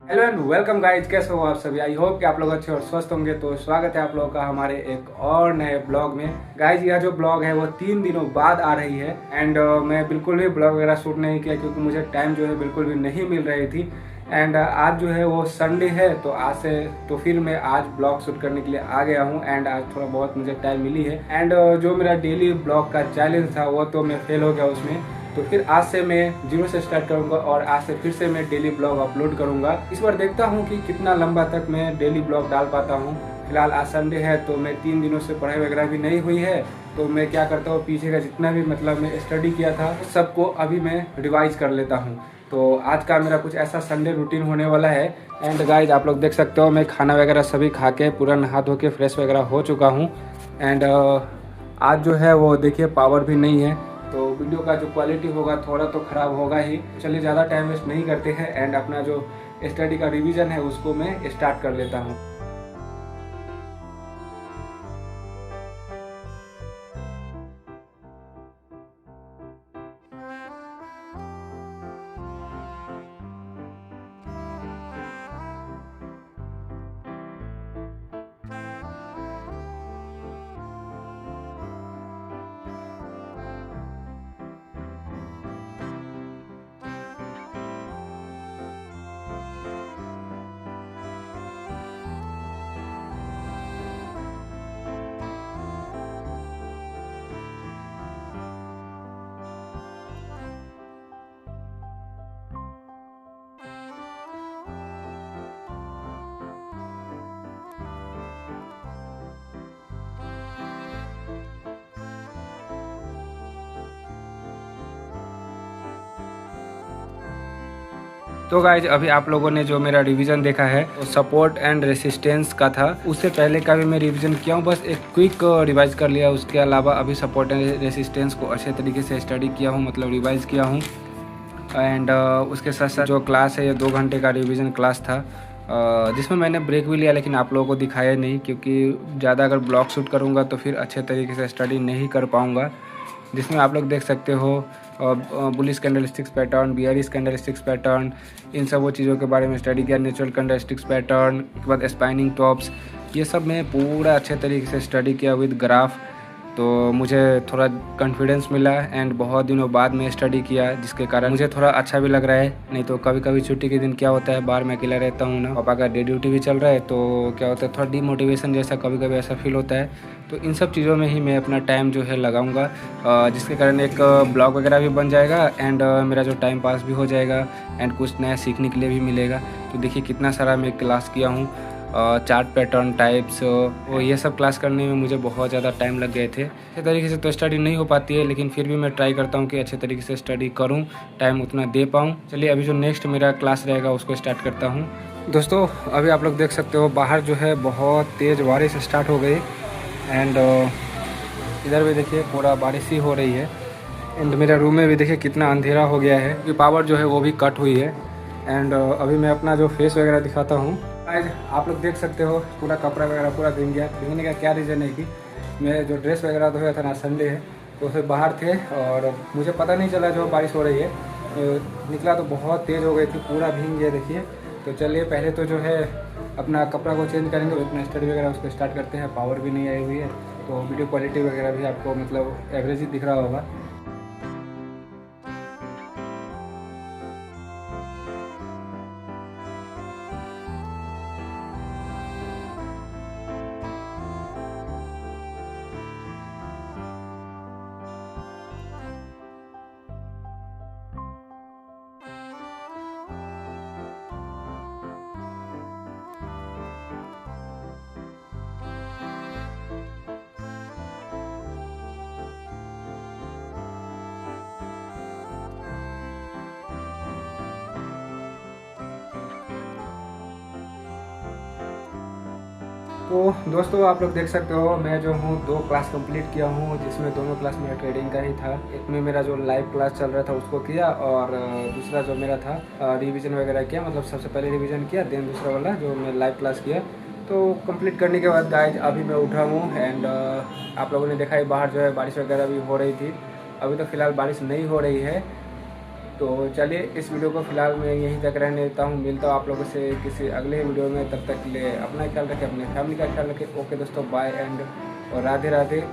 Hello and welcome guys, कैसे हो आप सभी। आई होप कि आप लोग अच्छे और स्वस्थ होंगे। तो स्वागत है आप लोगों का हमारे एक और नए ब्लॉग में। गाइज यह जो ब्लॉग है वो 3 दिनों बाद आ रही है एंड मैं बिल्कुल भी ब्लॉग वगैरह शूट नहीं किया क्योंकि मुझे टाइम जो है बिल्कुल भी नहीं मिल रही थी। एंड आज जो है वो संडे है तो आज से तो फिर मैं आज ब्लॉग शूट करने के लिए आ गया हूँ एंड आज थोड़ा बहुत मुझे टाइम मिली है। एंड जो मेरा डेली ब्लॉग का चैलेंज था वो तो मैं फेल हो गया उसमें। तो फिर आज से मैं जीरो से स्टार्ट करूंगा और आज से फिर से मैं डेली ब्लॉग अपलोड करूंगा। इस बार देखता हूं कि कितना लंबा तक मैं डेली ब्लॉग डाल पाता हूं। फिलहाल आज संडे है तो मैं 3 दिनों से पढ़ाई वगैरह भी नहीं हुई है तो मैं क्या करता हूँ, पीछे का जितना भी मतलब मैं स्टडी किया था सबको अभी मैं रिवाइज कर लेता हूँ। तो आज का मेरा कुछ ऐसा संडे रूटीन होने वाला है। एंड गाइज आप लोग देख सकते हो मैं खाना वगैरह सभी खा के पूरा नहा धो के फ्रेश वगैरह हो चुका हूँ। एंड आज जो है वो देखिए पावर भी नहीं है तो वीडियो का जो क्वालिटी होगा थोड़ा तो ख़राब होगा ही। चलिए ज़्यादा टाइम वेस्ट नहीं करते हैं एंड अपना जो स्टडी का रिवीजन है उसको मैं स्टार्ट कर लेता हूँ। तो गाइज अभी आप लोगों ने जो मेरा रिवीजन देखा है वो सपोर्ट एंड रेसिस्टेंस का था। उससे पहले का भी मैं रिवीजन किया हूँ, बस एक क्विक रिवाइज कर लिया। उसके अलावा अभी सपोर्ट एंड रेसिस्टेंस को अच्छे तरीके से स्टडी किया हूँ, मतलब रिवाइज किया हूँ। एंड उसके साथ साथ जो क्लास है ये 2 घंटे का रिवीजन क्लास था जिसमें मैंने ब्रेक भी लिया, लेकिन आप लोगों को दिखाया नहीं क्योंकि ज़्यादा अगर ब्लॉग शूट करूँगा तो फिर अच्छे तरीके से स्टडी नहीं कर पाऊँगा। जिसमें आप लोग देख सकते हो bullish candlesticks pattern, bearish candlesticks pattern, इन सब वो चीज़ों के बारे में स्टडी किया। नेचुरल कैंडलस्टिक्स पैटर्न के बाद स्पाइनिंग टॉप्स, ये सब मैं पूरा अच्छे तरीके से स्टडी किया विद ग्राफ। तो मुझे थोड़ा कॉन्फिडेंस मिला एंड बहुत दिनों बाद में स्टडी किया जिसके कारण मुझे थोड़ा अच्छा भी लग रहा है। नहीं तो कभी कभी छुट्टी के दिन क्या होता है, बाहर में अकेला रहता हूँ ना, पापा का डे ड्यूटी भी चल रहा है तो क्या होता है थोड़ा डीमोटिवेशन जैसा कभी कभी ऐसा फील होता है। तो इन सब चीज़ों में ही मैं अपना टाइम जो है लगाऊंगा जिसके कारण एक ब्लॉग वगैरह भी बन जाएगा एंड मेरा जो टाइम पास भी हो जाएगा एंड कुछ नया सीखने के लिए भी मिलेगा। तो देखिए कितना सारा मैं क्लास किया हूँ, चार्ट पैटर्न टाइप्स वो ये सब क्लास करने में मुझे बहुत ज़्यादा टाइम लग गए थे। अच्छे तरीके से तो स्टडी नहीं हो पाती है लेकिन फिर भी मैं ट्राई करता हूँ कि अच्छे तरीके से स्टडी करूँ, टाइम उतना दे पाऊँ। चलिए अभी जो नेक्स्ट मेरा क्लास रहेगा उसको स्टार्ट करता हूँ। दोस्तों अभी आप लोग देख सकते हो बाहर जो है बहुत तेज़ बारिश स्टार्ट हो गई एंड इधर भी देखिए पूरा बारिश ही हो रही है। एंड मेरा रूम में भी देखिए कितना अंधेरा हो गया है क्योंकि पावर जो है वो भी कट हुई है। एंड अभी मैं अपना जो फेस वगैरह दिखाता हूँ। आज आप लोग देख सकते हो पूरा कपड़ा वगैरह पूरा भीग गया। भीगने का क्या रीज़न है कि मैं जो ड्रेस वगैरह धोया था ना, संडे है तो फिर बाहर थे और मुझे पता नहीं चला जो बारिश हो रही है, निकला तो बहुत तेज़ हो गई थी, पूरा भीग गया देखिए। तो चलिए पहले तो जो है अपना कपड़ा को चेंज करेंगे, अपना स्टडी वगैरह उसको स्टार्ट करते हैं। पावर भी नहीं आई हुई है तो वीडियो क्वालिटी वगैरह भी आपको मतलब एवरेज ही दिख रहा होगा। तो दोस्तों आप लोग देख सकते हो मैं जो हूँ 2 क्लास कंप्लीट किया हूँ जिसमें दोनों क्लास मेरा ट्रेडिंग का ही था। एक में मेरा जो लाइव क्लास चल रहा था उसको किया और दूसरा जो मेरा था रिवीजन वगैरह किया, मतलब सबसे पहले रिवीजन किया देन दूसरा वाला जो मैं लाइव क्लास किया। तो कंप्लीट करने के बाद गाइज अभी मैं उठा हूँ एंड आप लोगों ने देखा है बाहर जो है बारिश वगैरह भी हो रही थी। अभी तो फ़िलहाल बारिश नहीं हो रही है तो चलिए इस वीडियो को फिलहाल मैं यहीं तक रहने देता हूँ। मिलता हूँ आप लोगों से किसी अगले वीडियो में। तब तक के लिए अपना ख्याल रखें, अपने फैमिली का ख्याल रखें। ओके दोस्तों, बाय एंड और राधे राधे।